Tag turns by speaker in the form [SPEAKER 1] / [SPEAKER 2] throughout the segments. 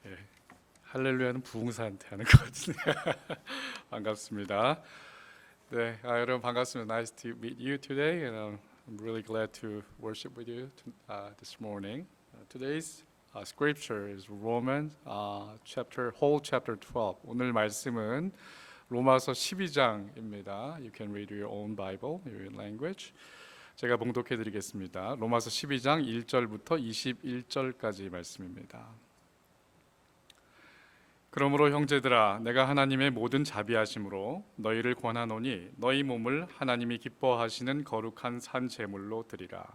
[SPEAKER 1] 예, 할렐루야는 부흥사한테 하는 것 같은데 반갑습니다. 네, 여러분 반갑습니다. Nice to meet you today, and I'm really glad to worship with you this morning. Today's scripture is Romans chapter 12. 오늘 말씀은 로마서 12장입니다. You can read your own Bible, your language. 제가 봉독해 드리겠습니다. 로마서 12장 1절부터 21절까지 말씀입니다. 그러므로 형제들아, 내가 하나님의 모든 자비하심으로 너희를 권하노니 너희 몸을 하나님이 기뻐하시는 거룩한 산 제물로 드리라.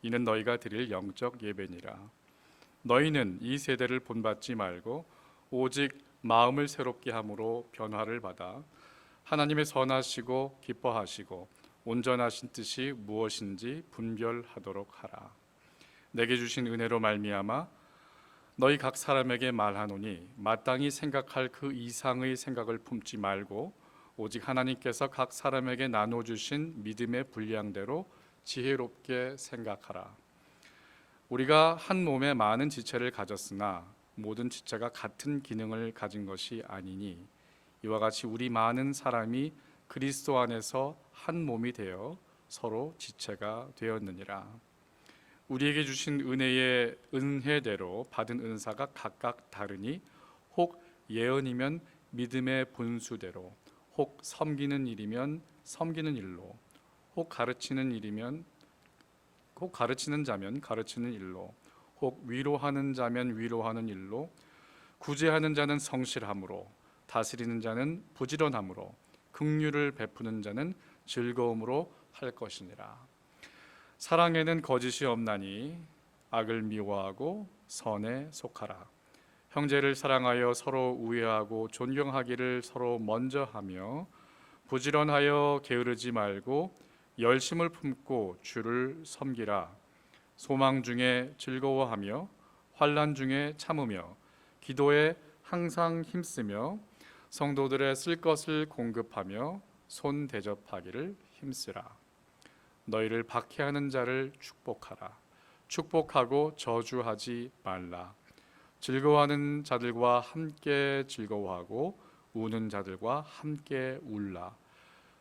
[SPEAKER 1] 이는 너희가 드릴 영적 예배니라. 너희는 이 세대를 본받지 말고 오직 마음을 새롭게 함으로 변화를 받아 하나님의 선하시고 기뻐하시고 온전하신 뜻이 무엇인지 분별하도록 하라. 내게 주신 은혜로 말미암아 너희 각 사람에게 말하노니 마땅히 생각할 그 이상의 생각을 품지 말고 오직 하나님께서 각 사람에게 나눠주신 믿음의 분량대로 지혜롭게 생각하라. 우리가 한 몸에 많은 지체를 가졌으나 모든 지체가 같은 기능을 가진 것이 아니니 이와 같이 우리 많은 사람이 그리스도 안에서 한 몸이 되어 서로 지체가 되었느니라. 우리에게 주신 은혜의 은혜대로 받은 은사가 각각 다르니 혹 예언이면 믿음의 분수대로, 혹 섬기는 일이면 섬기는 일로, 혹 가르치는 자면 가르치는 일로, 혹 위로하는 자면 위로하는 일로, 구제하는 자는 성실함으로, 다스리는 자는 부지런함으로, 긍휼을 베푸는 자는 즐거움으로 할 것이니라. 사랑에는 거짓이 없나니 악을 미워하고 선에 속하라. 형제를 사랑하여 서로 우애하고 존경하기를 서로 먼저 하며 부지런하여 게으르지 말고 열심을 품고 주를 섬기라. 소망 중에 즐거워하며 환난 중에 참으며 기도에 항상 힘쓰며 성도들의 쓸 것을 공급하며 손 대접하기를 힘쓰라. 너희를 박해하는 자를 축복하라. 축복하고 저주하지 말라. 즐거워하는 자들과 함께 즐거워하고 우는 자들과 함께 울라.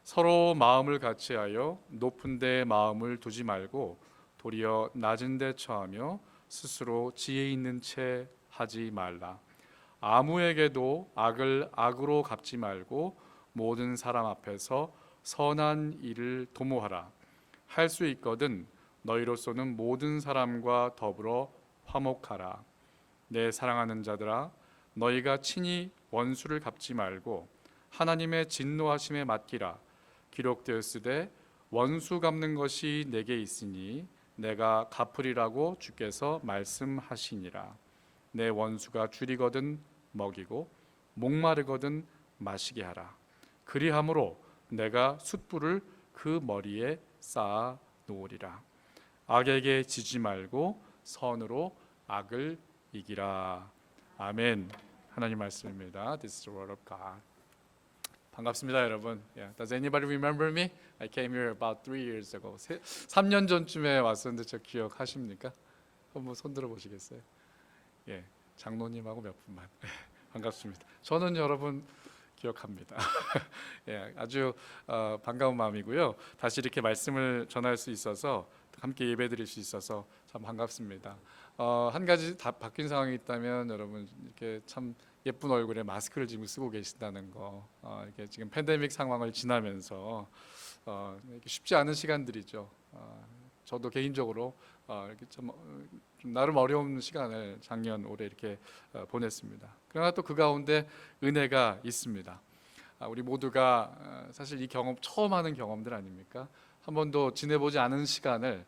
[SPEAKER 1] 서로 마음을 같이하여 높은 데 마음을 두지 말고 도리어 낮은 데 처하며 스스로 지혜 있는 채 하지 말라. 아무에게도 악을 악으로 갚지 말고 모든 사람 앞에서 선한 일을 도모하라. 할 수 있거든 너희로서는 모든 사람과 더불어 화목하라. 내 사랑하는 자들아, 너희가 친히 원수를 갚지 말고 하나님의 진노하심에 맡기라. 기록되었으되 원수 갚는 것이 내게 있으니 내가 갚으리라고 주께서 말씀하시니라. 내 원수가 줄이거든 먹이고 목마르거든 마시게 하라. 그리함으로 내가 숯불을 그 머리에 쌓아 놓으리라. 악에게 지지 말고 선으로 악을 이기라. 아멘. 하나님 말씀입니다. This is the word of God. 반갑습니다, 여러분. Does anybody remember me? I came here about 3 years ago. 3년 전쯤에 왔었는데 저 기억하십니까? 한번 손 들어 보시겠어요? 예, 장로님하고 몇 분만. 반갑습니다. 저는 여러분 기억합니다. 예, 아주 반가운 마음이고요. 다시 이렇게 말씀을 전할 수 있어서 함께 예배드릴 수 있어서 참 반갑습니다. 한 가지 다 바뀐 상황이 있다면 여러분 이렇게 참 예쁜 얼굴에 마스크를 지금 쓰고 계신다는 거, 이렇게 지금 팬데믹 상황을 지나면서 이렇게 쉽지 않은 시간들이죠. 저도 개인적으로 이렇게 좀 나름 어려운 시간을 작년 올해 이렇게 보냈습니다. 그러나 또 그 가운데 은혜가 있습니다. 우리 모두가 사실 이 경험 처음 하는 경험들 아닙니까? 한 번도 지내보지 않은 시간을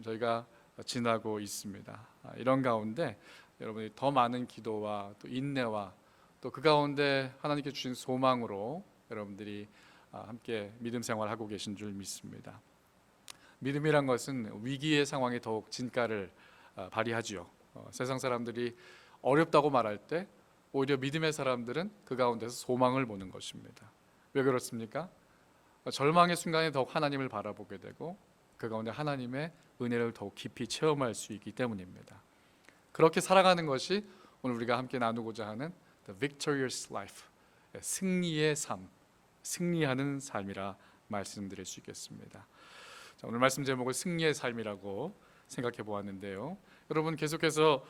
[SPEAKER 1] 저희가 지나고 있습니다. 이런 가운데 여러분이 더 많은 기도와 또 인내와 또 그 가운데 하나님께 주신 소망으로 여러분들이 함께 믿음 생활하고 계신 줄 믿습니다. 믿음이란 것은 위기의 상황에 더욱 진가를 발휘하지요. 세상 사람들이 어렵다고 말할 때 오히려 믿음의 사람들은 그 가운데서 소망을 보는 것입니다. 왜 그렇습니까? 절망의 순간에 더욱 하나님을 바라보게 되고 그 가운데 하나님의 은혜를 더욱 깊이 체험할 수 있기 때문입니다. 그렇게 살아가는 것이 오늘 우리가 함께 나누고자 하는 The Victorious Life, 승리의 삶, 승리하는 삶이라 말씀드릴 수 있겠습니다. 자, 오늘 말씀 제목을 승리의 삶이라고 생각해 보았는데요. 여러분 계속해서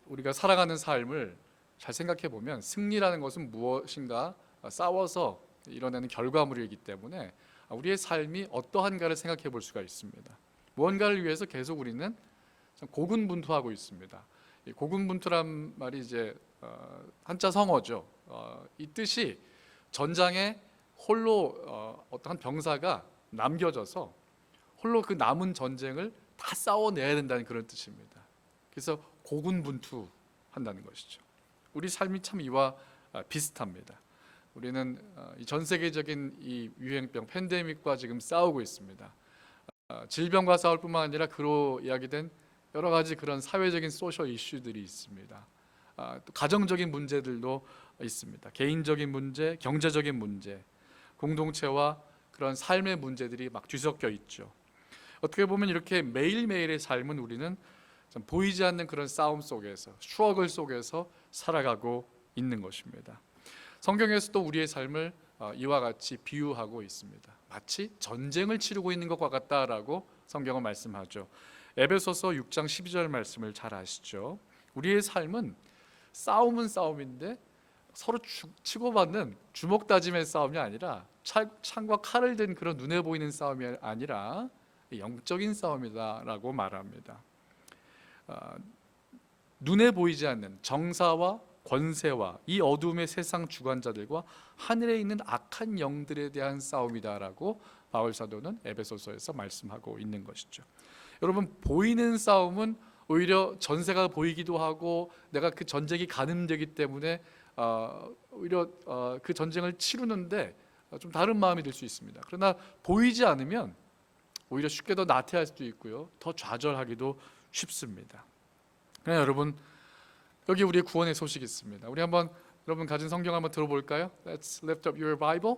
[SPEAKER 1] 우리가 살아가는 삶을 잘 생각해 보면 승리라는 것은 무엇인가 싸워서 이뤄내는 결과물이기 때문에 우리의 삶이 어떠한가를 생각해 볼 수가 있습니다. 무언가를 위해서 계속 우리는 고군분투하고 있습니다. 이 고군분투란 말이 이제 한자 성어죠. 이 뜻이 전장에 홀로 어떠한 병사가 남겨져서 홀로 그 남은 전쟁을 다 싸워내야 된다는 그런 뜻입니다. 그래서 고군분투한다는 것이죠. 우리 삶이 참 이와 비슷합니다. 우리는 전 세계적인 이 유행병 팬데믹과 지금 싸우고 있습니다. 질병과 싸울 뿐만 아니라 그로 이야기된 여러 가지 그런 사회적인 소셜 이슈들이 있습니다. 또 가정적인 문제들도 있습니다. 개인적인 문제, 경제적인 문제, 공동체와 그런 삶의 문제들이 막 뒤섞여 있죠. 어떻게 보면 이렇게 매일매일의 삶은 우리는 좀 보이지 않는 그런 싸움 속에서, 추억을 속에서 살아가고 있는 것입니다. 성경에서도 우리의 삶을 이와 같이 비유하고 있습니다. 마치 전쟁을 치르고 있는 것과 같다라고 성경은 말씀하죠. 에베소서 6장 12절 말씀을 잘 아시죠? 우리의 삶은 싸움은 싸움인데 서로 치고받는 주먹 다짐의 싸움이 아니라 창과 칼을 든 그런 눈에 보이는 싸움이 아니라 영적인 싸움이다라고 말합니다. 눈에 보이지 않는 정사와 권세와 이 어둠의 세상 주관자들과 하늘에 있는 악한 영들에 대한 싸움이다라고 바울 사도는 에베소서에서 말씀하고 있는 것이죠. 여러분, 보이는 싸움은 오히려 전세가 보이기도 하고 내가 그 전쟁이 가늠되기 때문에 오히려 그 전쟁을 치르는데 좀 다른 마음이 들 수 있습니다. 그러나 보이지 않으면 오히려 쉽게 더 나태할 수도 있고요, 더 좌절하기도 쉽습니다. 그러나 여러분, 여기 우리의 구원의 소식이 있습니다. 우리 한번 여러분 가진 성경 한번 들어볼까요? Let's lift up your Bible.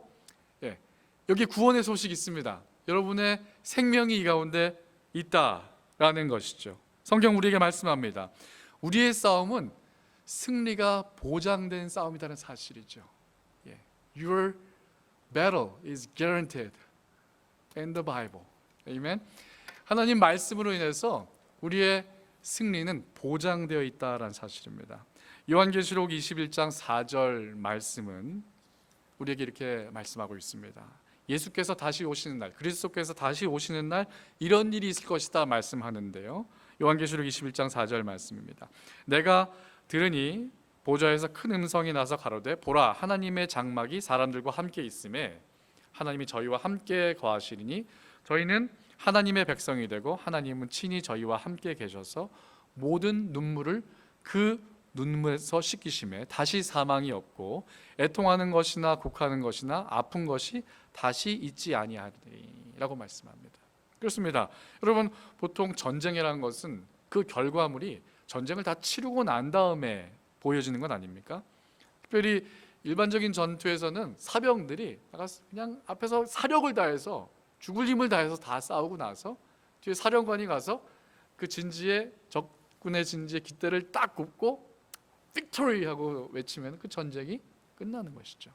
[SPEAKER 1] 여기 구원의 소식이 있습니다. 여러분의 생명이 이 가운데 있다라는 것이죠. 성경 우리에게 말씀합니다. 우리의 싸움은 승리가 보장된 싸움이라는 사실이죠. Your battle is guaranteed in the Bible. 아멘. 하나님 말씀으로 인해서 우리의 승리는 보장되어 있다라는 사실입니다. 요한계시록 21장 4절 말씀은 우리에게 이렇게 말씀하고 있습니다. 예수께서 다시 오시는 날, 그리스도께서 다시 오시는 날 이런 일이 있을 것이다 말씀하는데요. 요한계시록 21장 4절 말씀입니다. 내가 들으니 보좌에서 큰 음성이 나서 가로되 보라, 하나님의 장막이 사람들과 함께 있음에 하나님이 저희와 함께 거하시리니 저희는 하나님의 백성이 되고 하나님은 친히 저희와 함께 계셔서 모든 눈물을 그 눈물에서 씻기심에 다시 사망이 없고 애통하는 것이나 곡하는 것이나 아픈 것이 다시 있지 아니하리라고 말씀합니다. 그렇습니다. 여러분, 보통 전쟁이라는 것은 그 결과물이 전쟁을 다 치르고 난 다음에 보여지는 건 아닙니까? 특별히 일반적인 전투에서는 사병들이 그냥 앞에서 사력을 다해서 죽을 힘을 다해서 다 싸우고 나서 뒤에 사령관이 가서 그 진지의 적군의 진지의 깃대를 딱 굽고 victory 하고 외치면 그 전쟁이 끝나는 것이죠.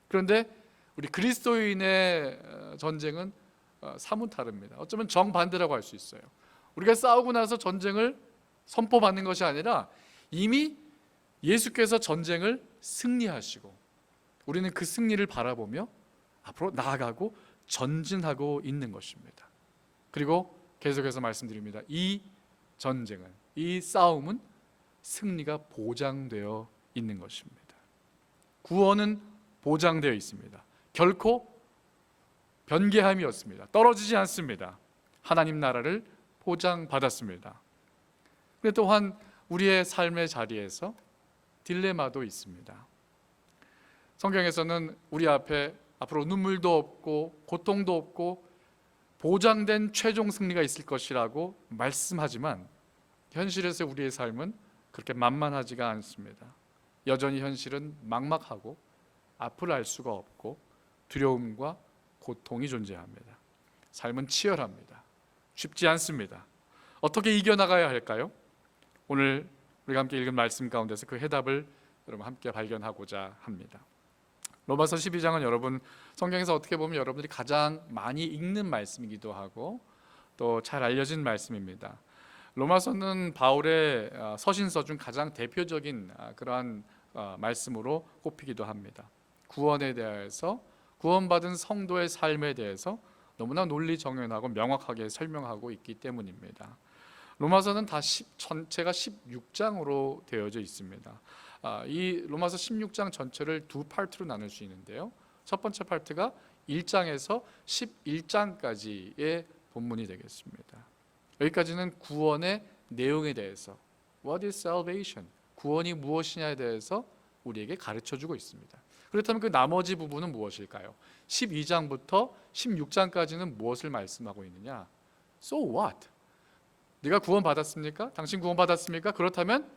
[SPEAKER 1] 그런데 우리 그리스도인의 전쟁은 사뭇 다릅니다. 어쩌면 정반대라고 할 수 있어요. 우리가 싸우고 나서 전쟁을 선포받는 것이 아니라 이미 예수께서 전쟁을 승리하시고 우리는 그 승리를 바라보며 앞으로 나아가고 전진하고 있는 것입니다. 그리고 계속해서 말씀드립니다. 이 전쟁은, 이 싸움은 승리가 보장되어 있는 것입니다. 구원은 보장되어 있습니다. 결코 변개함이 없습니다. 떨어지지 않습니다. 하나님 나라를 보장받았습니다. 그런데 또한 우리의 삶의 자리에서 딜레마도 있습니다. 성경에서는 우리 앞에 앞으로 눈물도 없고 고통도 없고 보장된 최종 승리가 있을 것이라고 말씀하지만 현실에서 우리의 삶은 그렇게 만만하지가 않습니다. 여전히 현실은 막막하고 앞을 알 수가 없고 두려움과 고통이 존재합니다. 삶은 치열합니다. 쉽지 않습니다. 어떻게 이겨나가야 할까요? 오늘 우리가 함께 읽은 말씀 가운데서 그 해답을 여러분 함께 발견하고자 합니다. 로마서 12장은 여러분 성경에서 어떻게 보면 여러분들이 가장 많이 읽는 말씀이기도 하고 또 잘 알려진 말씀입니다. 로마서는 바울의 서신서 중 가장 대표적인 그러한 말씀으로 꼽히기도 합니다. 구원에 대해서, 구원받은 성도의 삶에 대해서 너무나 논리정연하고 명확하게 설명하고 있기 때문입니다. 로마서는 전체가 16장으로 되어져 있습니다. 이 로마서 16장 전체를 두 파트로 나눌 수 있는데요. 첫 번째 파트가 1장에서 11장까지의 본문이 되겠습니다. 여기까지는 구원의 내용에 대해서, What is salvation? 구원이 무엇이냐에 대해서 우리에게 가르쳐주고 있습니다. 그렇다면 그 나머지 부분은 무엇일까요? 12장부터 16장까지는 무엇을 말씀하고 있느냐? So what? 네가 구원받았습니까? 당신 구원받았습니까? 그렇다면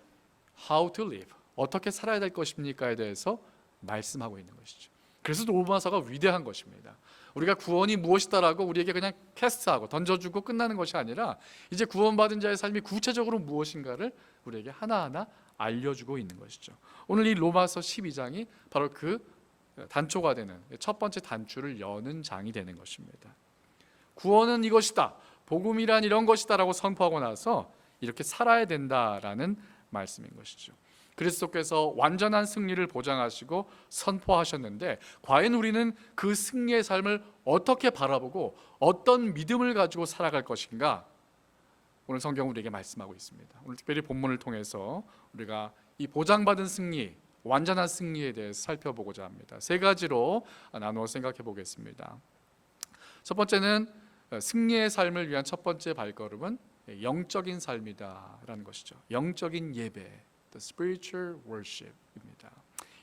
[SPEAKER 1] how to live? 어떻게 살아야 될 것입니까에 대해서 말씀하고 있는 것이죠. 그래서 로마서가 위대한 것입니다. 우리가 구원이 무엇이다라고 우리에게 그냥 캐스트하고 던져주고 끝나는 것이 아니라 이제 구원받은 자의 삶이 구체적으로 무엇인가를 우리에게 하나하나 알려주고 있는 것이죠. 오늘 이 로마서 12장이 바로 그 단초가 되는 첫 번째 단추를 여는 장이 되는 것입니다. 구원은 이것이다, 복음이란 이런 것이다 라고 선포하고 나서 이렇게 살아야 된다라는 말씀인 것이죠. 그리스도께서 완전한 승리를 보장하시고 선포하셨는데 과연 우리는 그 승리의 삶을 어떻게 바라보고 어떤 믿음을 가지고 살아갈 것인가? 오늘 성경은 우리에게 말씀하고 있습니다. 오늘 특별히 본문을 통해서 우리가 이 보장받은 승리, 완전한 승리에 대해서 살펴보고자 합니다. 세 가지로 나누어 생각해 보겠습니다. 첫 번째는 승리의 삶을 위한 첫 번째 발걸음은 영적인 삶이다라는 것이죠. 영적인 예배, the spiritual worship입니다.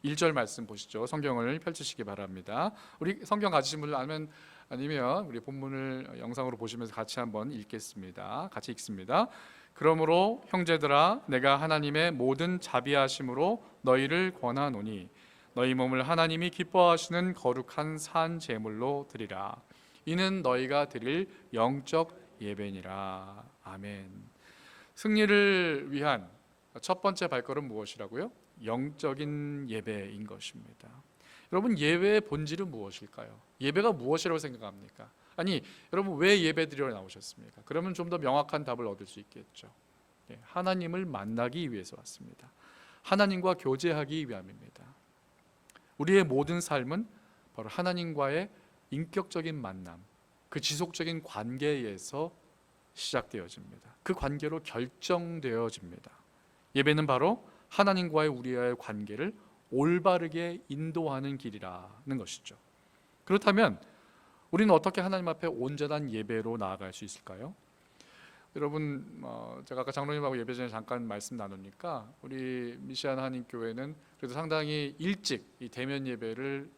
[SPEAKER 1] 1절 말씀 보시죠. 성경을 펼치시기 바랍니다. 우리 성경 가지신 분들 아니면 우리 본문을 영상으로 보시면서 같이 한번 읽겠습니다. 같이 읽습니다. 그러므로 형제들아, 내가 하나님의 모든 자비하심으로 너희를 권하노니 너희 몸을 하나님이 기뻐하시는 거룩한 산 제물로 드리라. 이는 너희가 드릴 영적 예배니라. 아멘. 승리를 위한 첫 번째 발걸음 무엇이라고요? 영적인 예배인 것입니다. 여러분, 예배의 본질은 무엇일까요? 예배가 무엇이라고 생각합니까? 아니, 여러분 왜 예배 드리러 나오셨습니까? 그러면 좀 더 명확한 답을 얻을 수 있겠죠. 하나님을 만나기 위해서 왔습니다. 하나님과 교제하기 위함입니다. 우리의 모든 삶은 바로 하나님과의 인격적인 만남, 그 지속적인 관계에서 시작되어집니다. 그 관계로 결정되어집니다. 예배는 바로 하나님과의 우리의 관계를 올바르게 인도하는 길이라는 것이죠. 그렇다면 우리는 어떻게 하나님 앞에 온전한 예배로 나아갈 수 있을까요? 여러분, 제가 아까 장로님하고 예배 전에 잠깐 말씀 나누니까 우리 미시안 한인교회는 그래도 상당히 일찍 이 대면 예배를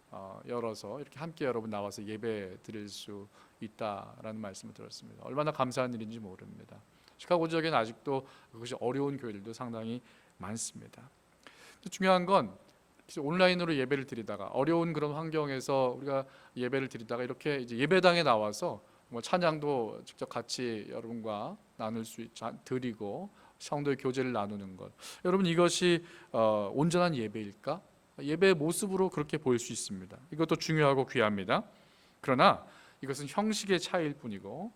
[SPEAKER 1] 열어서 이렇게 함께 여러분 나와서 예배 드릴 수 있다라는 말씀을 들었습니다. 얼마나 감사한 일인지 모릅니다. 시카고 지역에는 아직도 그것이 어려운 교회들도 상당히 많습니다. 중요한 건 온라인으로 예배를 드리다가 어려운 그런 환경에서 우리가 예배를 드리다가 이렇게 이제 예배당에 나와서 찬양도 직접 같이 여러분과 나눌 수 드리고 성도의 교제를 나누는 것, 여러분 이것이 온전한 예배일까? 예배의 모습으로 그렇게 보일 수 있습니다. 이것도 중요하고 귀합니다. 그러나 이것은 형식의 차이일 뿐이고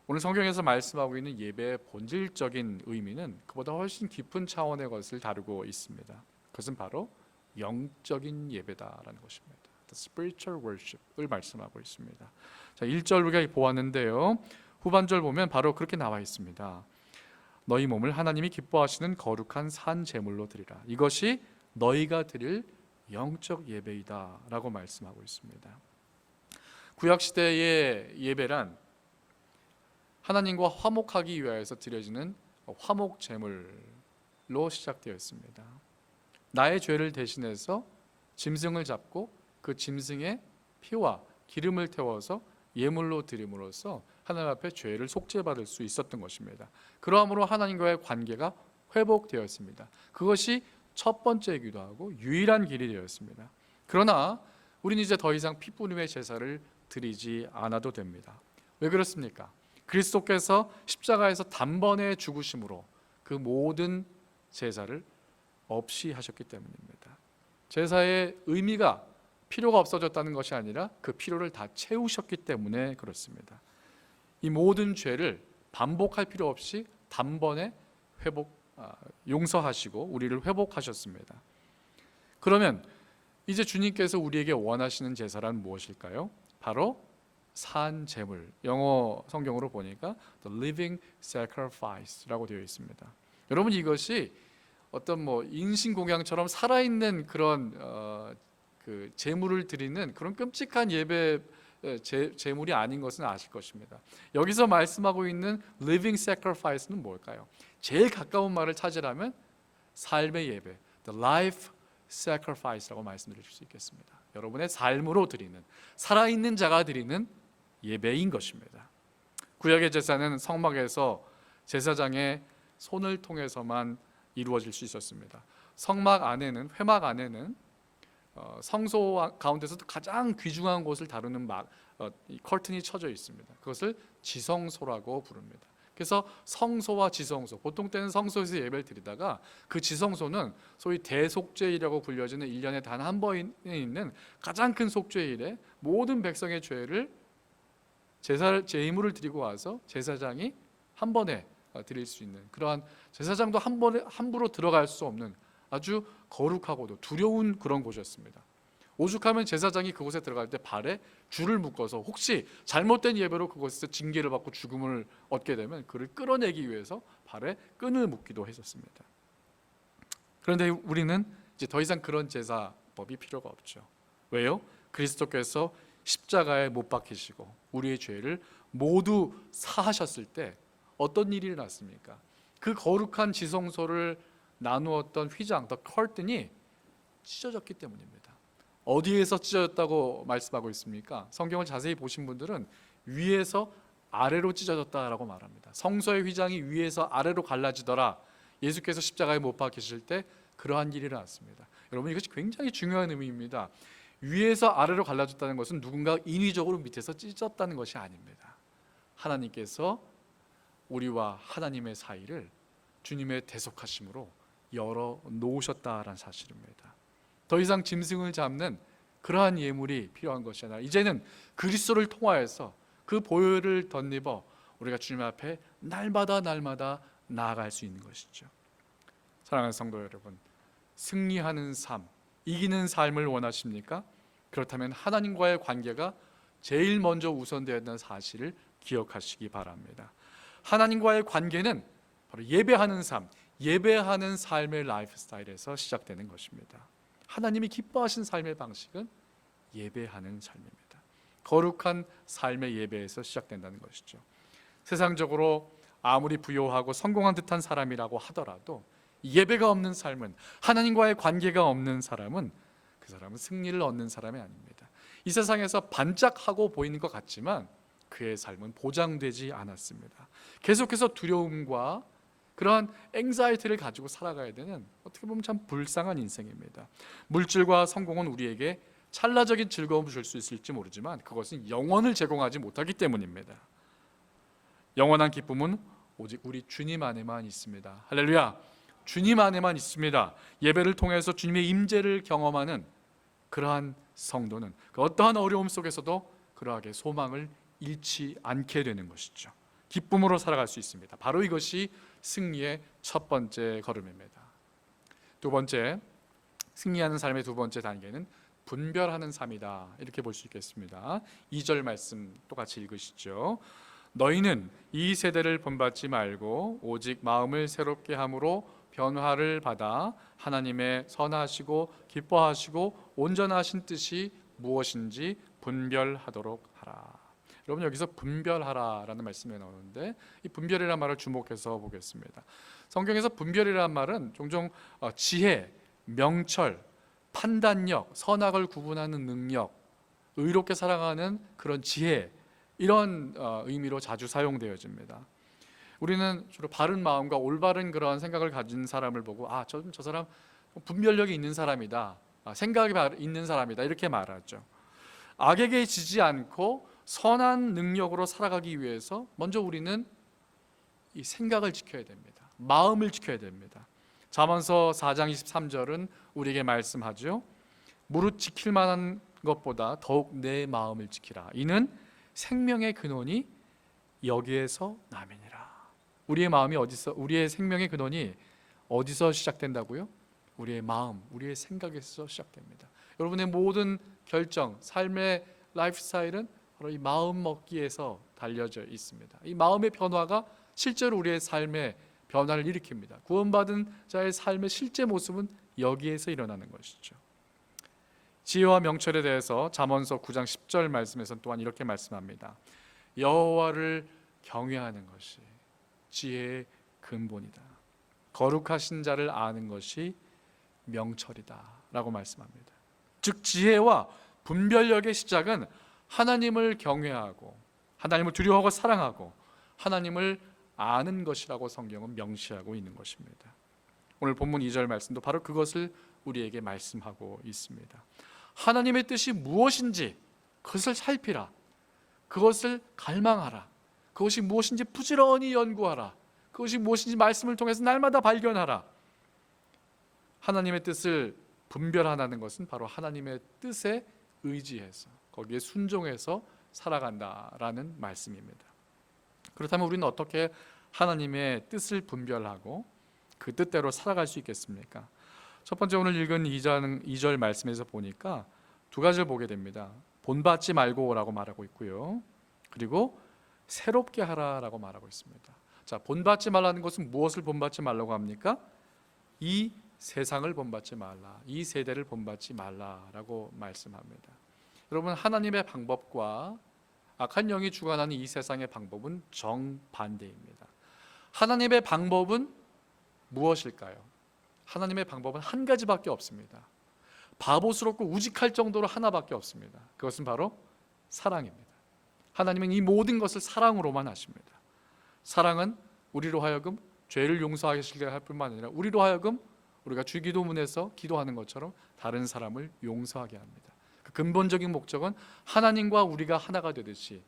[SPEAKER 1] 오늘 성경에서 말씀하고 있는 예배의 본질적인 의미는 그보다 훨씬 깊은 차원의 것을 다루고 있습니다. 그것은 바로 영적인 예배다라는 것입니다. The spiritual worship을 말씀하고 있습니다. 자, 1절 우리가 보았는데요. 후반절 보면 바로 그렇게 나와 있습니다. 너희 몸을 하나님이 기뻐하시는 거룩한 산 제물로 드리라. 이것이 너희가 드릴 영적 예배이다라고 말씀하고 있습니다. 구약 시대의 예배란 하나님과 화목하기 위하여서 드려지는 화목 제물로 시작되었습니다. 나의 죄를 대신해서 짐승을 잡고 그 짐승의 피와 기름을 태워서 예물로 드림으로써 하나님 앞에 죄를 속죄받을 수 있었던 것입니다. 그러함으로 하나님과의 관계가 회복되었습니다. 그것이 첫 번째이기도 하고 유일한 길이 되었습니다. 그러나 우리는 이제 더 이상 피뿌림의 제사를 드리지 않아도 됩니다. 왜 그렇습니까? 그리스도께서 십자가에서 단번에 죽으심으로 그 모든 제사를 없이 하셨기 때문입니다. 제사의 의미가 필요가 없어졌다는 것이 아니라 그 필요를 다 채우셨기 때문에 그렇습니다. 이 모든 죄를 반복할 필요 없이 단번에 용서하시고 우리를 회복하셨습니다. 그러면 이제 주님께서 우리에게 원하시는 제사란 무엇일까요? 바로 산 제물, 영어 성경으로 보니까 the living sacrifice라고 되어 있습니다. 여러분, 이것이 어떤 인신 공양처럼 살아있는 그런 그 제물을 드리는 그런 끔찍한 예배 제물이 아닌 것은 아실 것입니다. 여기서 말씀하고 있는 living sacrifice는 뭘까요? 제일 가까운 말을 찾으라면 삶의 예배, the life sacrifice라고 말씀드릴 수 있겠습니다. 여러분의 삶으로 드리는, 살아있는 자가 드리는 예배인 것입니다. 구약의 제사는 성막에서 제사장의 손을 통해서만 이루어질 수 있었습니다. 성막 안에는, 회막 안에는 성소 가운데서도 가장 귀중한 곳을 다루는 커튼이 쳐져 있습니다. 그것을 지성소라고 부릅니다. 그래서 성소와 지성소, 보통 때는 성소에서 예배를 드리다가 그 지성소는 소위 대속죄일이라고 불려지는 1년에 단 한 번에 있는 가장 큰 속죄일에 모든 백성의 죄를 제물을 드리고 와서 제사장이 한 번에 드릴 수 있는, 그러한 제사장도 한 번에 함부로 들어갈 수 없는 아주 거룩하고도 두려운 그런 곳이었습니다. 오죽하면 제사장이 그곳에 들어갈 때 발에 줄을 묶어서 혹시 잘못된 예배로 그곳에서 징계를 받고 죽음을 얻게 되면 그를 끌어내기 위해서 발에 끈을 묶기도 했었습니다. 그런데 우리는 이제 더 이상 그런 제사법이 필요가 없죠. 왜요? 그리스도께서 십자가에 못 박히시고 우리의 죄를 모두 사하셨을 때 어떤 일이 일어났습니까? 그 거룩한 지성소를 나누었던 휘장, 더 커튼이 찢어졌기 때문입니다. 어디에서 찢어졌다고 말씀하고 있습니까? 성경을 자세히 보신 분들은 위에서 아래로 찢어졌다라고 말합니다. 성소의 휘장이 위에서 아래로 갈라지더라. 예수께서 십자가에 못 박히실 때 그러한 일이 일어났습니다. 여러분, 이것이 굉장히 중요한 의미입니다. 위에서 아래로 갈라졌다는 것은 누군가 인위적으로 밑에서 찢었다는 것이 아닙니다. 하나님께서 우리와 하나님의 사이를 주님의 대속하심으로 열어 놓으셨다라는 사실입니다. 더 이상 짐승을 잡는 그러한 예물이 필요한 것이 아니라 이제는 그리스도를 통하여서 그 보혈을 덧입어 우리가 주님 앞에 날마다 나아갈 수 있는 것이죠. 사랑하는 성도 여러분, 승리하는 삶, 이기는 삶을 원하십니까? 그렇다면 하나님과의 관계가 제일 먼저 우선되어야 한다는 사실을 기억하시기 바랍니다. 하나님과의 관계는 바로 예배하는 삶, 예배하는 삶의 라이프 스타일에서 시작되는 것입니다. 하나님이 기뻐하신 삶의 방식은 예배하는 삶입니다. 거룩한 삶의 예배에서 시작된다는 것이죠. 세상적으로 아무리 부유하고 성공한 듯한 사람이라고 하더라도 예배가 없는 삶은, 하나님과의 관계가 없는 사람은 그 사람은 승리를 얻는 사람이 아닙니다. 이 세상에서 반짝하고 보이는 것 같지만 그의 삶은 보장되지 않았습니다. 계속해서 두려움과 그러한 앵자이티를 가지고 살아가야 되는, 어떻게 보면 참 불쌍한 인생입니다. 물질과 성공은 우리에게 찰나적인 즐거움을 줄 수 있을지 모르지만 그것은 영원을 제공하지 못하기 때문입니다. 영원한 기쁨은 오직 우리 주님 안에만 있습니다. 할렐루야! 주님 안에만 있습니다. 예배를 통해서 주님의 임재를 경험하는 그러한 성도는 그 어떠한 어려움 속에서도 그러하게 소망을 잃지 않게 되는 것이죠. 기쁨으로 살아갈 수 있습니다. 바로 이것이 승리의 첫 번째 걸음입니다. 두 번째, 승리하는 삶의 두 번째 단계는 분별하는 삶이다, 이렇게 볼 수 있겠습니다. 2절 말씀 똑같이 읽으시죠. 너희는 이 세대를 본받지 말고 오직 마음을 새롭게 함으로 변화를 받아 하나님의 선하시고 기뻐하시고 온전하신 뜻이 무엇인지 분별하도록 하라. 여러분, 여기서 분별하라라는 말씀이 나오는데 이 분별이라는 말을 주목해서 보겠습니다. 성경에서 분별이라는 말은 종종 지혜, 명철, 판단력, 선악을 구분하는 능력, 의롭게 살아가는 그런 지혜, 이런 의미로 자주 사용되어집니다. 우리는 주로 바른 마음과 올바른 그런 생각을 가진 사람을 보고 저 사람 분별력이 있는 사람이다, 생각이 있는 사람이다, 이렇게 말하죠. 악에게 지지 않고 선한 능력으로 살아가기 위해서 먼저 우리는 이 생각을 지켜야 됩니다. 마음을 지켜야 됩니다. 잠언서 4장 23절은 우리에게 말씀하죠. 무릇 지킬 만한 것보다 더욱 내 마음을 지키라. 이는 생명의 근원이 여기에서 남이니라. 우리의 마음이 어디서, 우리의 생명의 근원이 어디서 시작된다고요? 우리의 마음, 우리의 생각에서 시작됩니다. 여러분의 모든 결정, 삶의 라이프 스타일은 바로 이 마음 먹기에서 달려져 있습니다. 이 마음의 변화가 실제로 우리의 삶의 변화를 일으킵니다. 구원받은 자의 삶의 실제 모습은 여기에서 일어나는 것이죠. 지혜와 명철에 대해서 잠언서 9장 10절 말씀에서는 또한 이렇게 말씀합니다. 여호와를 경외하는 것이 지혜의 근본이다. 거룩하신 자를 아는 것이 명철이다 라고 말씀합니다. 즉 지혜와 분별력의 시작은 하나님을 경외하고 하나님을 두려워하고 사랑하고 하나님을 아는 것이라고 성경은 명시하고 있는 것입니다. 오늘 본문 2절 말씀도 바로 그것을 우리에게 말씀하고 있습니다. 하나님의 뜻이 무엇인지 그것을 살피라. 그것을 갈망하라. 그것이 무엇인지 부지런히 연구하라. 그것이 무엇인지 말씀을 통해서 날마다 발견하라. 하나님의 뜻을 분별하는 것은 바로 하나님의 뜻에 의지해서 거기에 순종해서 살아간다라는 말씀입니다. 그렇다면 우리는 어떻게 하나님의 뜻을 분별하고 그 뜻대로 살아갈 수 있겠습니까? 첫 번째 오늘 읽은 2절 말씀에서 보니까 두 가지를 보게 됩니다. 본받지 말고라고 말하고 있고요. 그리고 새롭게 하라라고 말하고 있습니다. 자, 본받지 말라는 것은 무엇을 본받지 말라고 합니까? 이 세상을 본받지 말라. 이 세대를 본받지 말라라고 말씀합니다. 여러분, 하나님의 방법과 악한 영이 주관하는 이 세상의 방법은 정반대입니다. 하나님의 방법은 무엇일까요? 하나님의 방법은 한 가지밖에 없습니다. 바보스럽고 우직할 정도로 하나밖에 없습니다. 그것은 바로 사랑입니다. 하나님은 이 모든 것을 사랑으로만 하십니다. 사랑은 우리로 하여금 죄를 용서하시게 할 뿐만 아니라 우리로 하여금 우리가 주기도문에서 기도하는 것처럼 다른 사람을 용서하게 합니다. 그 근본적인 목적은 하나님과 우리가 하나가 되듯이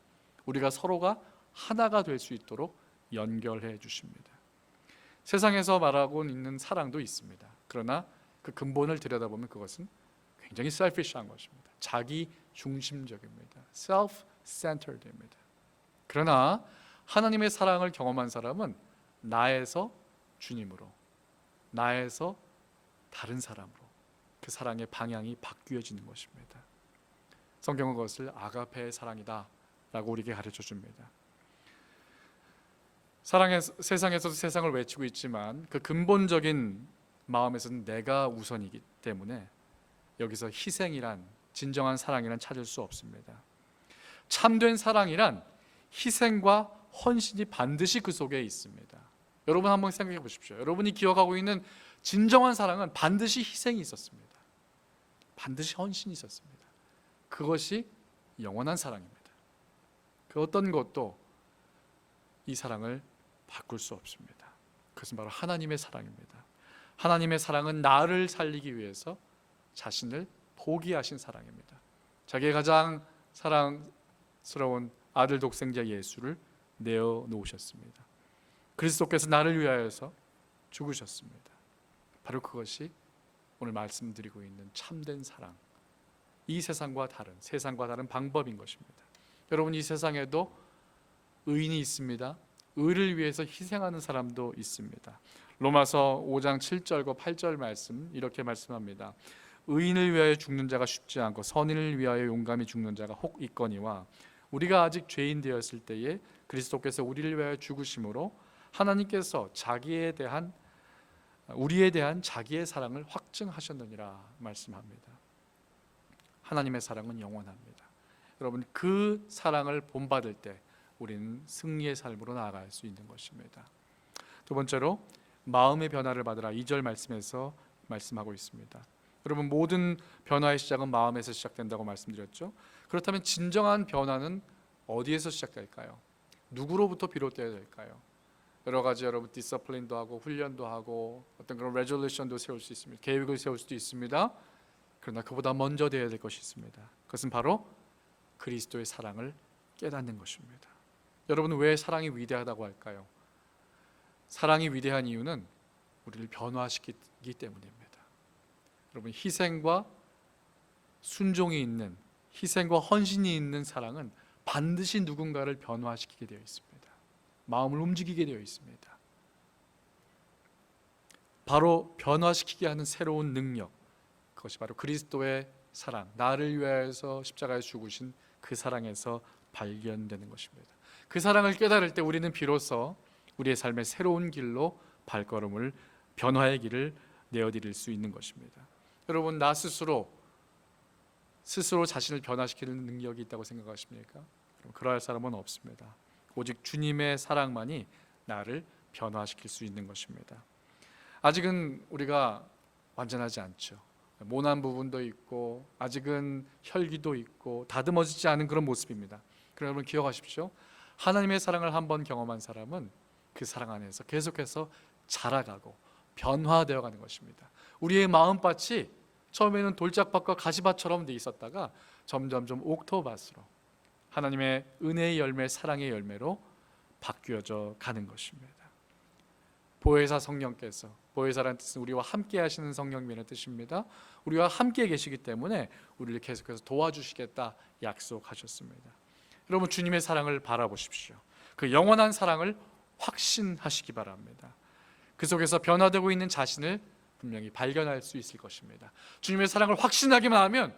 [SPEAKER 1] 우리가 서로가 하나가 될 수 있도록 연결해 주십니다. 세상에서 말하고 있는 사랑도 있습니다. 그러나 그 근본을 들여다보면 그것은 굉장히 selfish한 것입니다. 자기 중심적입니다. self-centered입니다. 그러나 하나님의 사랑을 경험한 사람은 나에서 주님으로, 나에서 다른 사람으로 그 사랑의 방향이 바뀌어지는 것입니다. 성경은 그것을 아가페의 사랑이다 라고 우리에게 가르쳐 줍니다. 세상에서도 세상을 외치고 있지만 그 근본적인 마음에서는 내가 우선이기 때문에 여기서 희생이란, 진정한 사랑이란 찾을 수 없습니다. 참된 사랑이란 희생과 헌신이 반드시 그 속에 있습니다. 여러분 한번 생각해 보십시오. 여러분이 기억하고 있는 진정한 사랑은 반드시 희생이 있었습니다. 반드시 헌신이 있었습니다. 그것이 영원한 사랑입니다. 그 어떤 것도 이 사랑을 바꿀 수 없습니다. 그것은 바로 하나님의 사랑입니다. 하나님의 사랑은 나를 살리기 위해서 자신을 포기하신 사랑입니다. 자기의 가장 사랑스러운 아들 독생자 예수를 내어놓으셨습니다. 그리스도께서 나를 위하여서 죽으셨습니다. 바로 그것이 오늘 말씀드리고 있는 참된 사랑, 이 세상과 다른 방법인 것입니다. 여러분, 이 세상에도 의인이 있습니다. 의를 위해서 희생하는 사람도 있습니다. 로마서 5장 7절과 8절 말씀 이렇게 말씀합니다. 의인을 위하여 죽는 자가 쉽지 않고 선인을 위하여 용감히 죽는 자가 혹 있거니와 우리가 아직 죄인 되었을 때에 그리스도께서 우리를 위하여 죽으심으로 하나님께서 우리에 대한 자기의 사랑을 확증하셨느니라 말씀합니다. 하나님의 사랑은 영원합니다. 여러분, 그 사랑을 본받을 때 우리는 승리의 삶으로 나아갈 수 있는 것입니다. 두 번째로 마음의 변화를 받으라 2절 말씀에서 말씀하고 있습니다. 여러분, 모든 변화의 시작은 마음에서 시작된다고 말씀드렸죠. 그렇다면 진정한 변화는 어디에서 시작될까요? 누구로부터 비롯되어야 될까요? 여러 가지 여러분 디서플린도 하고 훈련도 하고 어떤 그런 레졸루션도 세울 수 있습니다. 계획을 세울 수도 있습니다. 그러나 그보다 먼저 되어야 될 것이 있습니다. 그것은 바로 그리스도의 사랑을 깨닫는 것입니다. 여러분은 왜 사랑이 위대하다고 할까요? 사랑이 위대한 이유는 우리를 변화시키기 때문입니다. 여러분, 희생과 순종이 있는, 희생과 헌신이 있는 사랑은 반드시 누군가를 변화시키게 되어 있습니다. 마음을 움직이게 되어 있습니다. 바로 변화시키게 하는 새로운 능력, 그것이 바로 그리스도의 사랑, 나를 위하여서 십자가에 죽으신 그 사랑에서 발견되는 것입니다. 그 사랑을 깨달을 때 우리는 비로소 우리의 삶의 새로운 길로 발걸음을, 변화의 길을 내어드릴 수 있는 것입니다. 여러분, 나 스스로 자신을 변화시키는 능력이 있다고 생각하십니까? 그러할 사람은 없습니다. 오직 주님의 사랑만이 나를 변화시킬 수 있는 것입니다. 아직은 우리가 완전하지 않죠. 모난 부분도 있고 아직은 혈기도 있고 다듬어지지 않은 그런 모습입니다. 그러나 여러분 기억하십시오. 하나님의 사랑을 한번 경험한 사람은 그 사랑 안에서 계속해서 자라가고 변화되어 가는 것입니다. 우리의 마음밭이 처음에는 돌짝밭과 가시밭처럼 돼 있었다가 점점점 옥토밭으로 하나님의 은혜의 열매, 사랑의 열매로 바뀌어져 가는 것입니다. 보혜사 성령께서, 보혜사라는 뜻은 우리와 함께 하시는 성령님의 뜻입니다. 우리와 함께 계시기 때문에 우리를 계속해서 도와주시겠다 약속하셨습니다. 여러분, 주님의 사랑을 바라보십시오. 그 영원한 사랑을 확신하시기 바랍니다. 그 속에서 변화되고 있는 자신을 분명히 발견할 수 있을 것입니다. 주님의 사랑을 확신하기만 하면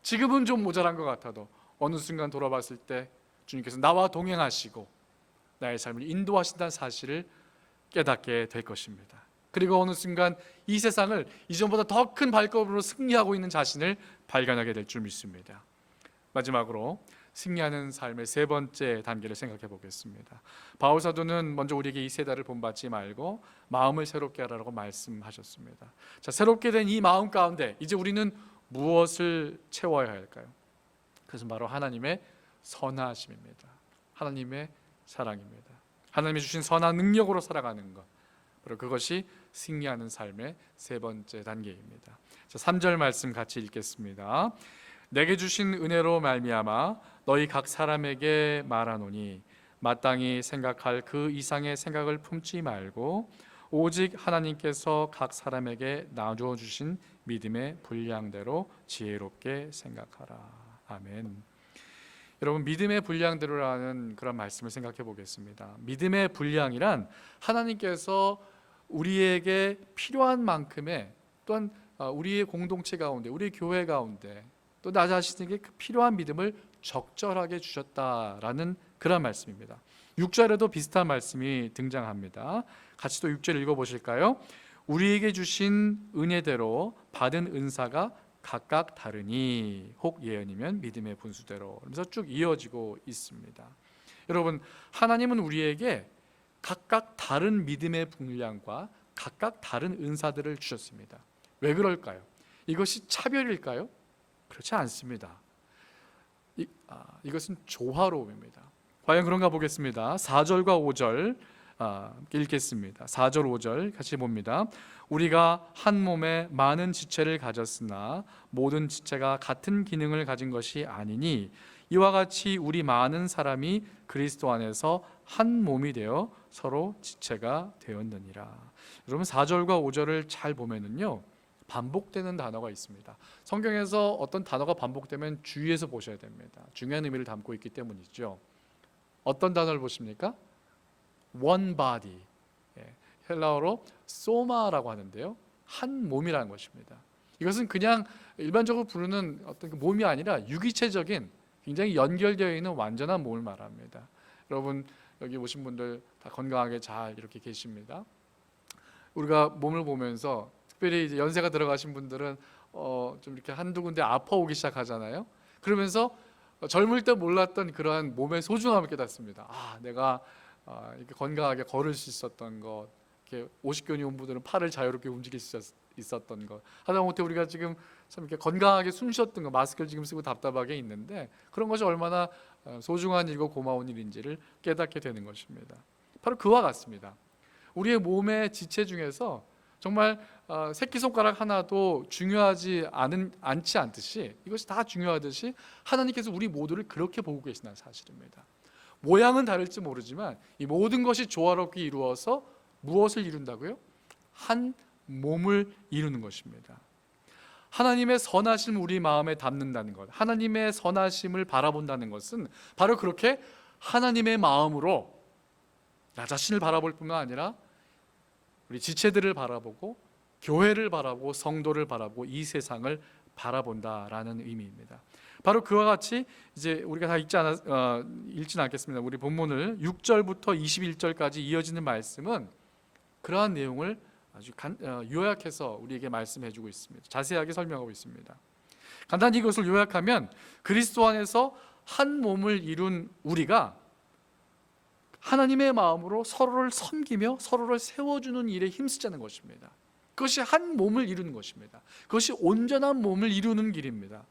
[SPEAKER 1] 지금은 좀 모자란 것 같아도 어느 순간 돌아봤을 때 주님께서 나와 동행하시고 나의 삶을 인도하신다는 사실을 깨닫게 될 것입니다. 그리고 어느 순간 이 세상을 이전보다 더 큰 발걸음으로 승리하고 있는 자신을 발견하게 될 줄 믿습니다. 마지막으로 승리하는 삶의 세 번째 단계를 생각해 보겠습니다. 바울 사도는 먼저 우리에게 이 세 달을 본받지 말고 마음을 새롭게 하라고 말씀하셨습니다. 자, 새롭게 된 이 마음 가운데 이제 우리는 무엇을 채워야 할까요? 그것은 바로 하나님의 선하심입니다. 하나님의 사랑입니다. 하나님이 주신 선한 능력으로 살아가는 것, 바로 그것이 승리하는 삶의 세 번째 단계입니다. 자, 3절 말씀 같이 읽겠습니다. 내게 주신 은혜로 말미암아 너희 각 사람에게 말하노니 마땅히 생각할 그 이상의 생각을 품지 말고 오직 하나님께서 각 사람에게 나누어 주신 믿음의 분량대로 지혜롭게 생각하라. 아멘. 여러분, 믿음의 분량대로라는 그런 말씀을 생각해 보겠습니다. 믿음의 분량이란 하나님께서 우리에게 필요한 만큼의, 또한 우리의 공동체 가운데, 우리 교회 가운데 또 나 자신에게 그 필요한 믿음을 적절하게 주셨다라는 그런 말씀입니다. 6절에도 비슷한 말씀이 등장합니다. 같이 또 6절 읽어보실까요? 우리에게 주신 은혜대로 받은 은사가 각각 다르니 혹 예언이면 믿음의 분수대로, 그러면서 쭉 이어지고 있습니다. 여러분, 하나님은 우리에게 각각 다른 믿음의 분량과 각각 다른 은사들을 주셨습니다. 왜 그럴까요? 이것이 차별일까요? 그렇지 않습니다. 이것은 조화로움입니다. 과연 그런가 보겠습니다. 4절과 5절 읽겠습니다. 4절 5절 같이 봅니다. 우리가 한 몸에 많은 지체를 가졌으나 모든 지체가 같은 기능을 가진 것이 아니니 이와 같이 우리 많은 사람이 그리스도 안에서 한 몸이 되어 서로 지체가 되었느니라. 여러분, 4절과 5절을 잘 보면은요, 반복되는 단어가 있습니다. 성경에서 어떤 단어가 반복되면 주의해서 보셔야 됩니다. 중요한 의미를 담고 있기 때문이죠. 어떤 단어를 보십니까? One body, 헬라어로 소마라고 하는데요, 한 몸이라는 것입니다. 이것은 그냥 일반적으로 부르는 어떤 그 몸이 아니라 유기체적인, 굉장히 연결되어 있는 완전한 몸을 말합니다. 여러분, 여기 오신 분들 다 건강하게 잘 이렇게 계십니다. 우리가 몸을 보면서 특별히 이제 연세가 들어가신 분들은 좀 이렇게 한두 군데 아파오기 시작하잖아요. 그러면서 젊을 때 몰랐던 그러한 몸의 소중함을 깨닫습니다. 내가 이렇게 건강하게 걸을 수 있었던 것, 이렇게 50견이 온 분들은 팔을 자유롭게 움직일 수 있었던 것, 하다못해 우리가 지금 참 이렇게 건강하게 숨 쉬었던 것, 마스크를 지금 쓰고 답답하게 있는데 그런 것이 얼마나 소중한 일이고 고마운 일인지를 깨닫게 되는 것입니다. 바로 그와 같습니다. 우리의 몸의 지체 중에서 정말 새끼손가락 하나도 중요하지 않지 않듯이, 이것이 다 중요하듯이 하나님께서 우리 모두를 그렇게 보고 계시다는 사실입니다. 모양은 다를지 모르지만 이 모든 것이 조화롭게 이루어서 무엇을 이룬다고요? 한 몸을 이루는 것입니다. 하나님의 선하심 우리 마음에 담는다는 것, 하나님의 선하심을 바라본다는 것은 바로 그렇게 하나님의 마음으로 나 자신을 바라볼 뿐만 아니라 우리 지체들을 바라보고 교회를 바라보고 성도를 바라보고 이 세상을 바라본다라는 의미입니다. 바로 그와 같이 이제 우리가 다 읽지는 않겠습니다. 우리 본문을 6절부터 21절까지 이어지는 말씀은 그러한 내용을 아주 요약해서 우리에게 말씀해주고 있습니다. 자세하게 설명하고 있습니다. 간단히 이것을 요약하면 그리스도 안에서 한 몸을 이룬 우리가 하나님의 마음으로 서로를 섬기며 서로를 세워주는 일에 힘쓰자는 것입니다. 그것이 한 몸을 이루는 것입니다. 그것이 온전한 몸을 이루는 길입니다.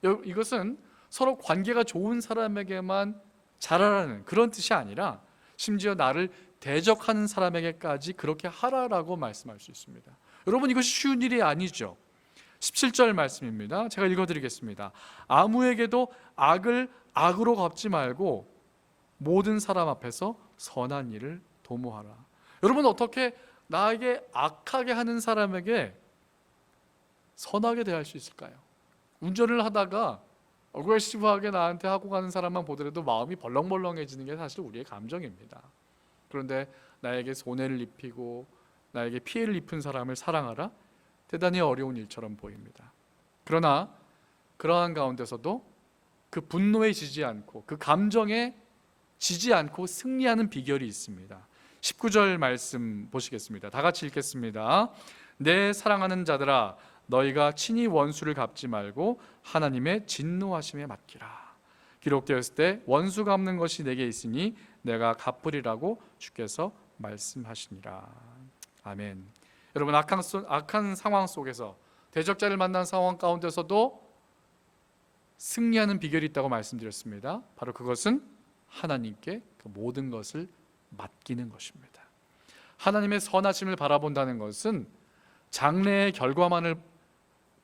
[SPEAKER 1] 이것은 서로 관계가 좋은 사람에게만 잘하라는 그런 뜻이 아니라 심지어 나를 대적하는 사람에게까지 그렇게 하라라고 말씀할 수 있습니다. 여러분, 이것이 쉬운 일이 아니죠. 17절 말씀입니다. 제가 읽어드리겠습니다. 아무에게도 악을 악으로 갚지 말고 모든 사람 앞에서 선한 일을 도모하라. 여러분, 어떻게 나에게 악하게 하는 사람에게 선하게 대할 수 있을까요? 운전을 하다가 어그레시브하게 나한테 하고 가는 사람만 보더라도 마음이 벌렁벌렁해지는 게 사실 우리의 감정입니다. 그런데 나에게 손해를 입히고 나에게 피해를 입힌 사람을 사랑하라? 대단히 어려운 일처럼 보입니다. 그러나 그러한 가운데서도 그 분노에 지지 않고 그 감정에 지지 않고 승리하는 비결이 있습니다. 19절 말씀 보시겠습니다. 다 같이 읽겠습니다. 내 사랑하는 자들아, 너희가 친히 원수를 갚지 말고 하나님의 진노하심에 맡기라. 기록되었을 때 원수 갚는 것이 내게 있으니 내가 갚으리라고 주께서 말씀하시니라. 아멘. 여러분, 악한 상황 속에서 대적자를 만난 상황 가운데서도 승리하는 비결이 있다고 말씀드렸습니다. 바로 그것은 하나님께 그 모든 것을 맡기는 것입니다. 하나님의 선하심을 바라본다는 것은 장래의 결과만을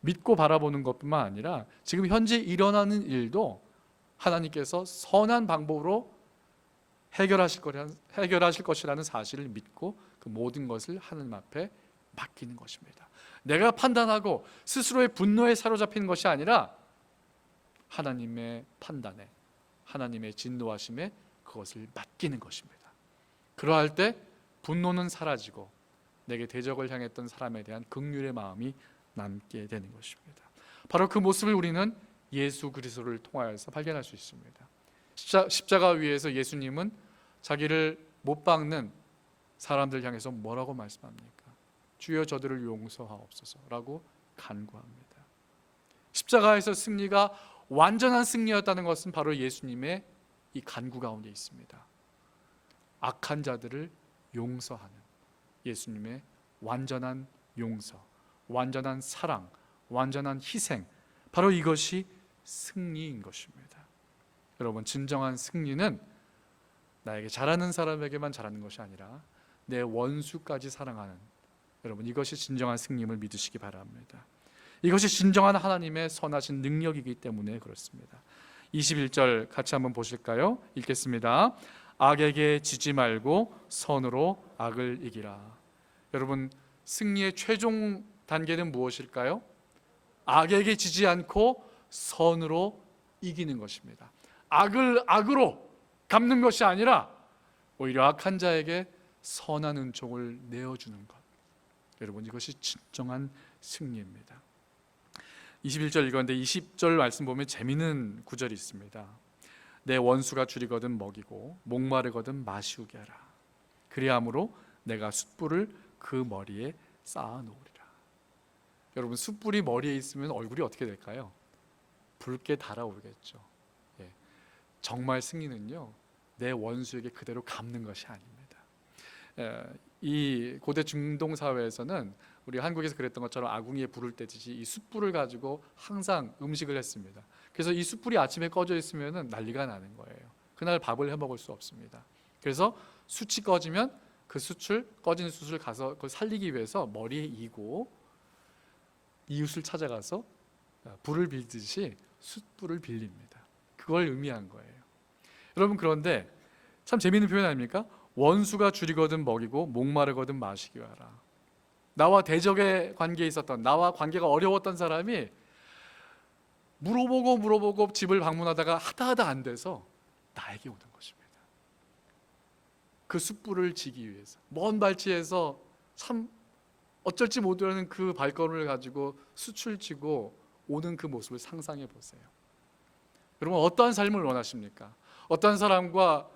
[SPEAKER 1] 믿고 바라보는 것뿐만 아니라 지금 현재 일어나는 일도 하나님께서 선한 방법으로 해결하실 것이라는 사실을 믿고 그 모든 것을 하나님 앞에 맡기는 것입니다. 내가 판단하고 스스로의 분노에 사로잡히는 것이 아니라 하나님의 판단에, 하나님의 진노하심에 그것을 맡기는 것입니다. 그러할 때 분노는 사라지고 내게 대적을 향했던 사람에 대한 긍휼의 마음이 남게 되는 것입니다. 바로 그 모습을 우리는 예수 그리스도를 통하여서 발견할 수 있습니다. 십자가 위에서 예수님은 자기를 못 박는 사람들 향해서 뭐라고 말씀합니까? 주여 저들을 용서하옵소서라고 간구합니다. 십자가에서 승리가 완전한 승리였다는 것은 바로 예수님의 이 간구 가운데 있습니다. 악한 자들을 용서하는 예수님의 완전한 용서, 완전한 사랑, 완전한 희생, 바로 이것이 승리인 것입니다. 여러분, 진정한 승리는 나에게 잘하는 사람에게만 잘하는 것이 아니라 내 원수까지 사랑하는, 여러분, 이것이 진정한 승리임을 믿으시기 바랍니다. 이것이 진정한 하나님의 선하신 능력이기 때문에 그렇습니다. 21절 같이 한번 보실까요? 읽겠습니다. 악에게 지지 말고 선으로 악을 이기라. 여러분, 승리의 최종 단계는 무엇일까요? 악에게 지지 않고 선으로 이기는 것입니다. 악을 악으로 갚는 것이 아니라 오히려 악한 자에게 선한 은총을 내어주는 것. 여러분, 이것이 진정한 승리입니다. 21절 읽었는데 20절 말씀 보면 재미있는 구절이 있습니다. 내 원수가 줄이거든 먹이고 목마르거든 마시우게 하라. 그리함으로 내가 숯불을 그 머리에 쌓아 놓으리라. 여러분, 숯불이 머리에 있으면 얼굴이 어떻게 될까요? 붉게 달아오르겠죠. 예. 정말 승리는요, 내 원수에게 그대로 갚는 것이 아닙니다. 이 고대 중동 사회에서는 우리 한국에서 그랬던 것처럼 아궁이에 불을 떼듯이 이 숯불을 가지고 항상 음식을 했습니다. 그래서 이 숯불이 아침에 꺼져 있으면 난리가 나는 거예요. 그날 밥을 해 먹을 수 없습니다. 그래서 숯이 꺼지면 그 꺼진 숯을 가서 그걸 살리기 위해서 머리에 이고 이웃을 찾아가서 불을 빌듯이 숯불을 빌립니다. 그걸 의미한 거예요. 여러분, 그런데 참 재미있는 표현 아닙니까? 원수가 줄이거든 먹이고 목마르거든 마시게 하라. 나와 대적의 관계에 있었던, 나와 관계가 어려웠던 사람이 물어보고 집을 방문하다가 하다 안 돼서 나에게 오는 것입니다. 그 숯불을 지기 위해서 먼 발치에서 참 어쩔지 못하는 그 발걸음을 가지고 숯을 지고 오는 그 모습을 상상해 보세요. 여러분, 어떠한 삶을 원하십니까? 어떠한 사람과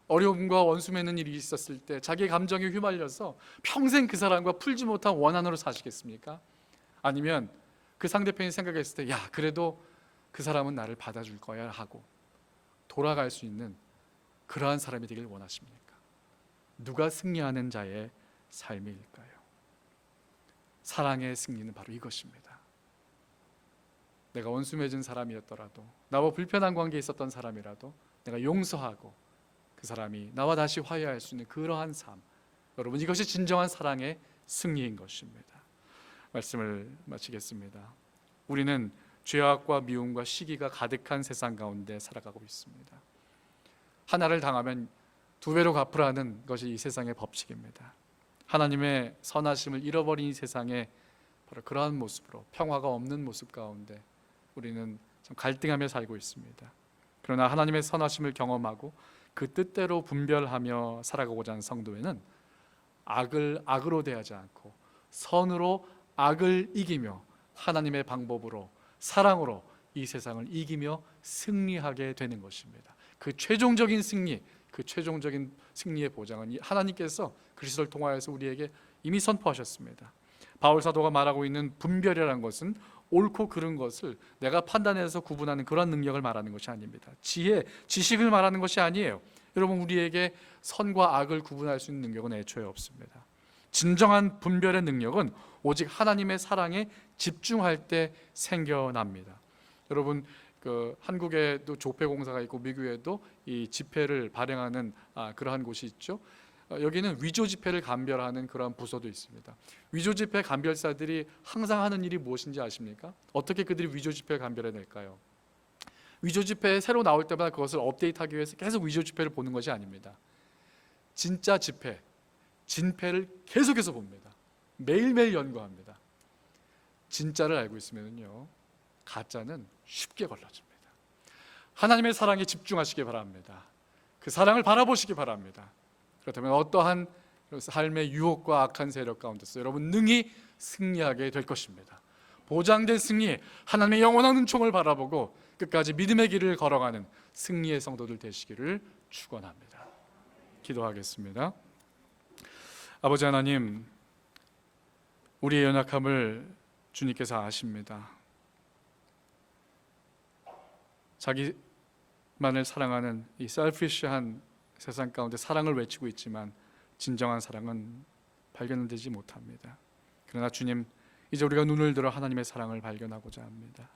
[SPEAKER 1] 어려움과 원수 맺는 일이 있었을 때 자기의 감정에 휘말려서 평생 그 사람과 풀지 못한 원한으로 사시겠습니까? 아니면 그 상대편이 생각했을 때, 야, 그래도 그 사람은 나를 받아줄 거야 하고 돌아갈 수 있는 그러한 사람이 되길 원하십니까? 누가 승리하는 자의 삶일까요? 사랑의 승리는 바로 이것입니다. 내가 원수 맺은 사람이었더라도, 나와 불편한 관계에 있었던 사람이라도 내가 용서하고 그 사람이 나와 다시 화해할 수 있는 그러한 삶, 여러분, 이것이 진정한 사랑의 승리인 것입니다. 말씀을 마치겠습니다. 우리는 죄악과 미움과 시기가 가득한 세상 가운데 살아가고 있습니다. 하나를 당하면 두 배로 갚으라는 것이 이 세상의 법칙입니다. 하나님의 선하심을 잃어버린 이 세상에 바로 그러한 모습으로, 평화가 없는 모습 가운데 우리는 참 갈등하며 살고 있습니다. 그러나 하나님의 선하심을 경험하고 그 뜻대로 분별하며 살아가고자 하는 성도에는 악을 악으로 대하지 않고 선으로 악을 이기며 하나님의 방법으로, 사랑으로 이 세상을 이기며 승리하게 되는 것입니다. 그 최종적인 승리, 그 최종적인 승리의 보장은 하나님께서 그리스도를 통하여서 우리에게 이미 선포하셨습니다. 바울 사도가 말하고 있는 분별이라는 것은 옳고 그른 것을 내가 판단해서 구분하는 그런 능력을 말하는 것이 아닙니다. 지혜, 지식을 말하는 것이 아니에요. 여러분, 우리에게 선과 악을 구분할 수 있는 능력은 애초에 없습니다. 진정한 분별의 능력은 오직 하나님의 사랑에 집중할 때 생겨납니다. 여러분, 한국에도 조폐공사가 있고 미국에도 이 지폐를 발행하는 그러한 곳이 있죠. 여기는 위조 지폐를 감별하는 그러한 부서도 있습니다. 위조 지폐 감별사들이 항상 하는 일이 무엇인지 아십니까? 어떻게 그들이 위조 지폐를 감별해낼까요? 위조 지폐 새로 나올 때마다 그것을 업데이트하기 위해서 계속 위조 지폐를 보는 것이 아닙니다. 진짜 지폐, 진폐를 계속해서 봅니다. 매일매일 연구합니다. 진짜를 알고 있으면요, 가짜는 쉽게 걸러집니다. 하나님의 사랑에 집중하시기 바랍니다. 그 사랑을 바라보시기 바랍니다. 그렇다면 어떠한 삶의 유혹과 악한 세력 가운데서 여러분 능히 승리하게 될 것입니다. 보장된 승리, 하나님의 영원한 은총을 바라보고 끝까지 믿음의 길을 걸어가는 승리의 성도들 되시기를 축원합니다. 기도하겠습니다. 아버지 하나님, 우리의 연약함을 주님께서 아십니다. 자기만을 사랑하는 이 셀피시한 세상 가운데 사랑을 외치고 있지만 진정한 사랑은 발견되지 못합니다. 그러나 주님, 이제 우리가 눈을 들어 하나님의 사랑을 발견하고자 합니다.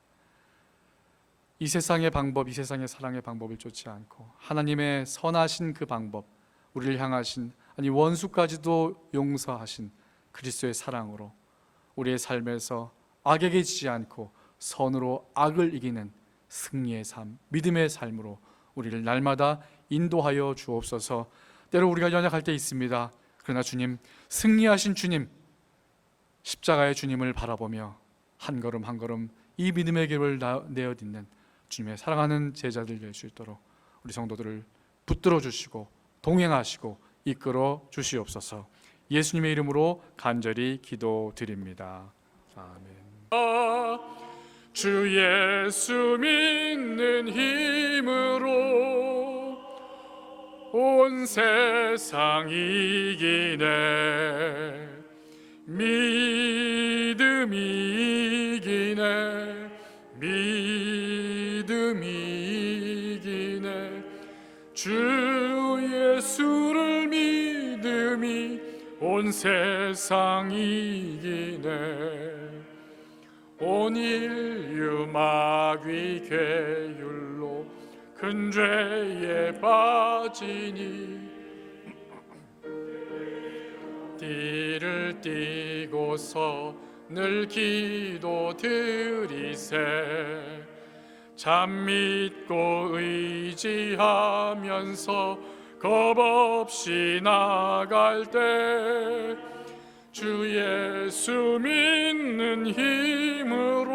[SPEAKER 1] 이 세상의 방법, 이 세상의 사랑의 방법을 쫓지 않고 하나님의 선하신 그 방법, 우리를 향하신, 아니 원수까지도 용서하신 그리스도의 사랑으로 우리의 삶에서 악에게 지지 않고 선으로 악을 이기는 승리의 삶, 믿음의 삶으로 우리를 날마다 인도하여 주옵소서. 때로 우리가 연약할 때 있습니다. 그러나 주님, 승리하신 주님, 십자가의 주님을 바라보며 한 걸음 한 걸음 이 믿음의 길을 내어 딛는 주님의 사랑하는 제자들 될 수 있도록 우리 성도들을 붙들어 주시고 동행하시고 이끌어 주시옵소서. 예수님의 이름으로 간절히 기도드립니다. 아멘. 주 예수 믿는 힘으로 온 세상 이기네. 믿음이 이기네. 믿음이 이기네. 주 예수를 믿음이 온 세상 이기네. 온 인류 마귀 괴율로 큰 죄에 빠지니 띠를 띠고서 늘 기도 드리세. 참 믿고 의지하면서 겁 없이 나갈 때 주 예수 믿는 힘으로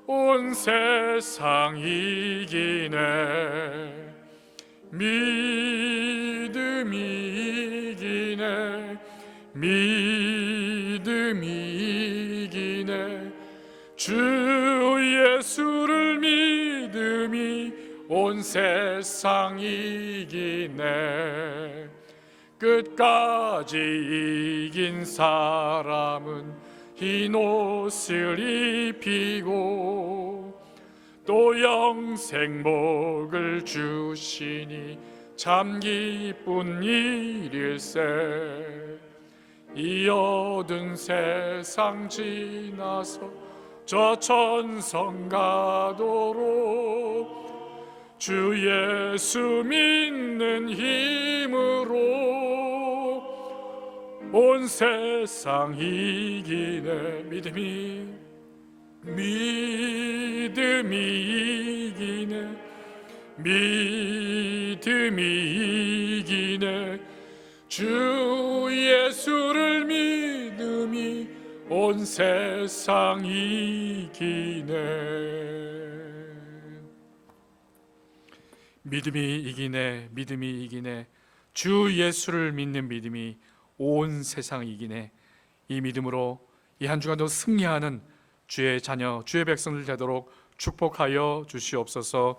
[SPEAKER 1] 온 세상 이기네. 믿음이 이기네. 믿음이 이기네. 주 예수를 믿음이 온 세상 이기네. 끝까지 이긴 사람은 흰 옷을 입히고 또 영생 복을 주시니 참 기쁜 일일세. 이 어두운 세상 지나서 저 천성 가도록 주 예수 믿는 힘으로 온 세상 이기네. 믿음이 이기네. 믿음이 이기네. 주 예수를 믿음이 온 세상 이기네. 믿음이 이기네. 믿음이 이기네. 주 예수를 믿는 믿음이 온 세상 이기네. 이 믿음으로 이 한 주간도 승리하는 주의 자녀, 주의 백성들 되도록 축복하여 주시옵소서.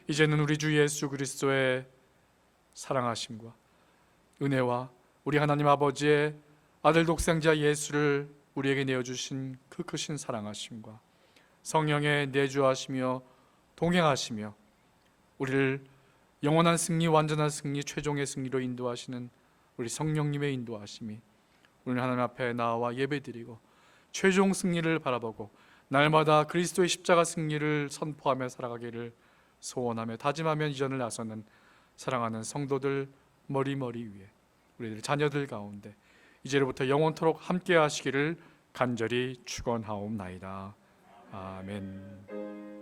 [SPEAKER 1] 이제는 우리 주 예수 그리스도의 사랑하심과 은혜와 우리 하나님 아버지의 아들 독생자 예수를 우리에게 내어주신 그 크신 사랑하심과 성령의 내주하시며 동행하시며 우리를 영원한 승리, 완전한 승리, 최종의 승리로 인도하시는 우리 성령님의 인도하심이 우리 하나님 앞에 나와 예배드리고 최종 승리를 바라보고 날마다 그리스도의 십자가 승리를 선포하며 살아가기를 소원하며 다짐하며 이전을 나서는 사랑하는 성도들 머리머리 위에 우리들 자녀들 가운데 이제로부터 영원토록 함께 하시기를 간절히 축원하옵나이다. 아멘.